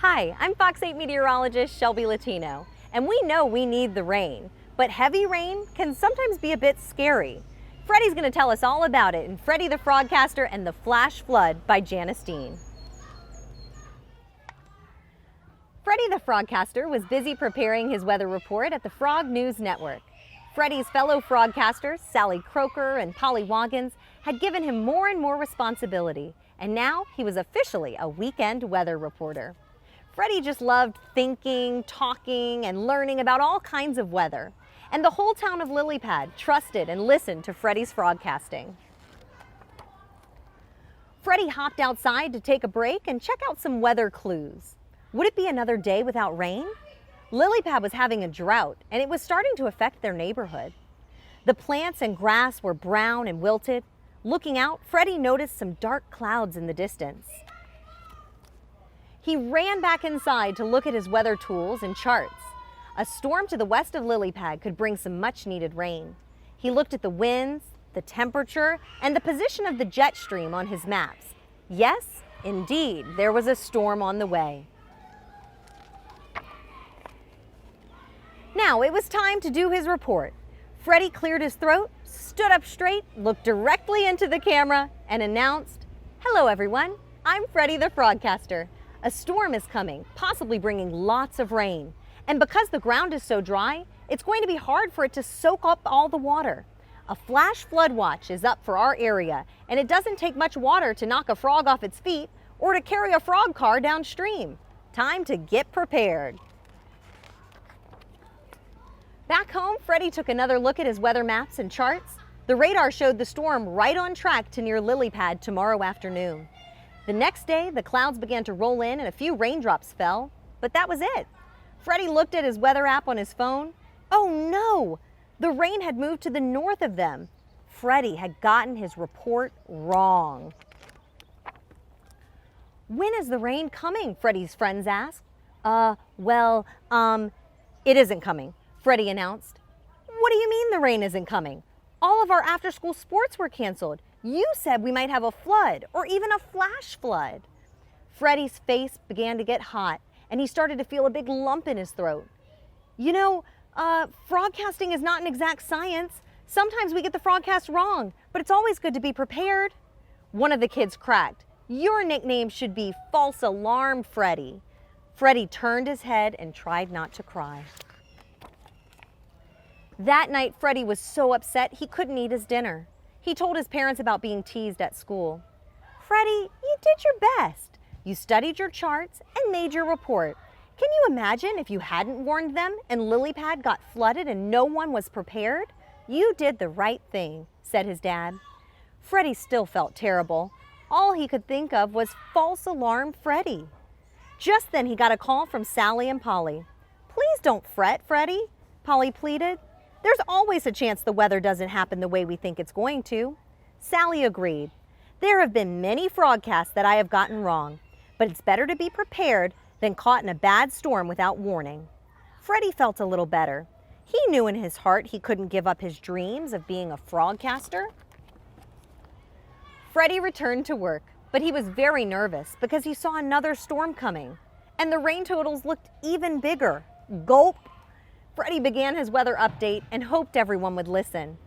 Hi, I'm Fox 8 meteorologist Shelby Latino, and we know we need the rain, but heavy rain can sometimes be a bit scary. Freddy's going to tell us all about it in Freddy the Frogcaster and the Flash Flood by Janice Dean. Freddy the Frogcaster was busy preparing his weather report at the Frog News Network. Freddy's fellow frogcasters, Sally Croker and Polly Waggins, had given him more and more responsibility, and now he was officially a weekend weather reporter. Freddy just loved thinking, talking, and learning about all kinds of weather, and the whole town of Lilypad trusted and listened to Freddy's frogcasting. Freddy hopped outside to take a break and check out some weather clues. Would it be another day without rain? Lilypad was having a drought, and it was starting to affect their neighborhood. The plants and grass were brown and wilted. Looking out, Freddy noticed some dark clouds in the distance. He ran back inside to look at his weather tools and charts. A storm to the west of Lilypad could bring some much-needed rain. He looked at the winds, the temperature, and the position of the jet stream on his maps. Yes, indeed, there was a storm on the way. Now it was time to do his report. Freddy cleared his throat, stood up straight, looked directly into the camera, and announced, "Hello everyone, I'm Freddy the Frogcaster. A storm is coming, possibly bringing lots of rain. And because the ground is so dry, it's going to be hard for it to soak up all the water. A flash flood watch is up for our area, and it doesn't take much water to knock a frog off its feet or to carry a frog car downstream. Time to get prepared." Back home, Freddy took another look at his weather maps and charts. The radar showed the storm right on track to near Lilypad tomorrow afternoon. The next day, the clouds began to roll in and a few raindrops fell, but that was it. Freddy looked at his weather app on his phone. Oh no! The rain had moved to the north of them. Freddy had gotten his report wrong. "When is the rain coming?" Freddy's friends asked. It isn't coming," Freddy announced. "What do you mean the rain isn't coming? All of our after-school sports were canceled. You said we might have a flood or even a flash flood." Freddy's face began to get hot and he started to feel a big lump in his throat. "You know, frogcasting is not an exact science. Sometimes we get the frogcast wrong, but it's always good to be prepared." One of the kids cracked. "Your nickname should be False Alarm Freddy." Freddy turned his head and tried not to cry. That night, Freddy was so upset he couldn't eat his dinner. He told his parents about being teased at school. "Freddy, you did your best. You studied your charts and made your report. Can you imagine if you hadn't warned them and Lilypad got flooded and no one was prepared? You did the right thing," said his dad. Freddy still felt terrible. All he could think of was False Alarm Freddy. Just then he got a call from Sally and Polly. "Please don't fret, Freddy," Polly pleaded. "There's always a chance the weather doesn't happen the way we think it's going to." Sally agreed. "There have been many frogcasts that I have gotten wrong, but it's better to be prepared than caught in a bad storm without warning." Freddy felt a little better. He knew in his heart he couldn't give up his dreams of being a frogcaster. Freddy returned to work, but he was very nervous because he saw another storm coming, and the rain totals looked even bigger. Gulp! Freddy began his weather update and hoped everyone would listen.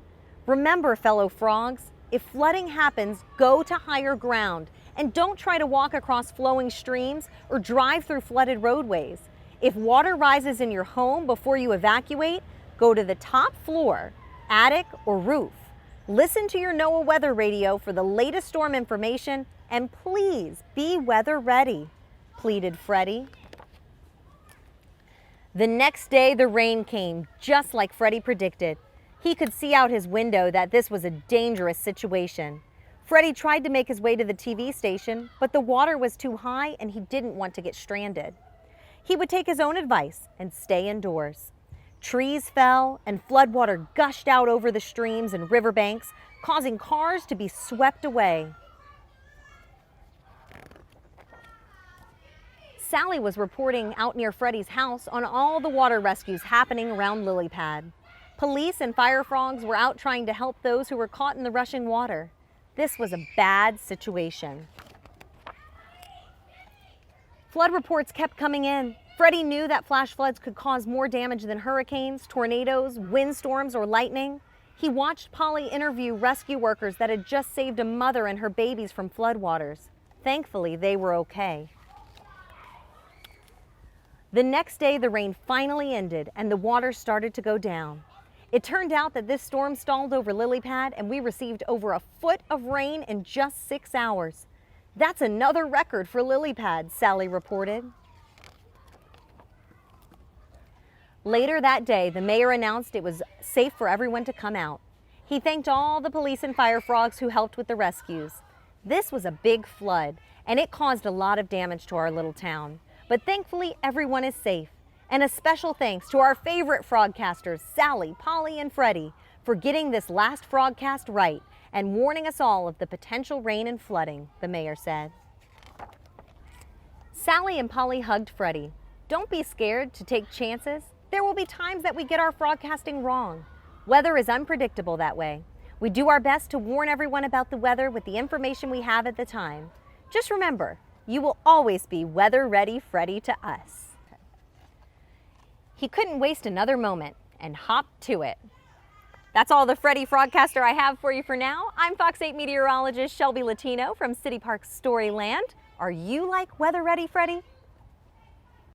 "Remember, fellow frogs, if flooding happens, go to higher ground and don't try to walk across flowing streams or drive through flooded roadways. If water rises in your home before you evacuate, go to the top floor, attic, or roof. Listen to your NOAA weather radio for the latest storm information, and please be weather ready," pleaded Freddy. The next day, the rain came, just like Freddy predicted. He could see out his window that this was a dangerous situation. Freddy tried to make his way to the TV station, but the water was too high and he didn't want to get stranded. He would take his own advice and stay indoors. Trees fell and floodwater gushed out over the streams and riverbanks, causing cars to be swept away. Sally was reporting out near Freddy's house on all the water rescues happening around Lilypad. Police and fire frogs were out trying to help those who were caught in the rushing water. This was a bad situation. Flood reports kept coming in. Freddy knew that flash floods could cause more damage than hurricanes, tornadoes, windstorms, or lightning. He watched Polly interview rescue workers that had just saved a mother and her babies from floodwaters. Thankfully, they were okay. The next day, the rain finally ended and the water started to go down. It turned out that this storm stalled over Lily Pad and we received over a foot of rain in just 6 hours. That's another record for Lily Pad, Sally reported. Later that day, the mayor announced it was safe for everyone to come out. He thanked all the police and fire frogs who helped with the rescues. This was a big flood, and it caused a lot of damage to our little town. But thankfully, everyone is safe. And a special thanks to our favorite frogcasters, Sally, Polly, and Freddy, for getting this last frogcast right and warning us all of the potential rain and flooding, the mayor said. Sally and Polly hugged Freddy. Don't be scared to take chances. There will be times that we get our frogcasting wrong. Weather is unpredictable that way. We do our best to warn everyone about the weather with the information we have at the time. Just remember, you will always be Weather Ready Freddy to us. He couldn't waste another moment and hopped to it. That's all the Freddy Frogcaster I have for you for now. I'm Fox 8 meteorologist Shelby Latino from City Park Storyland. Are you like Weather Ready Freddy?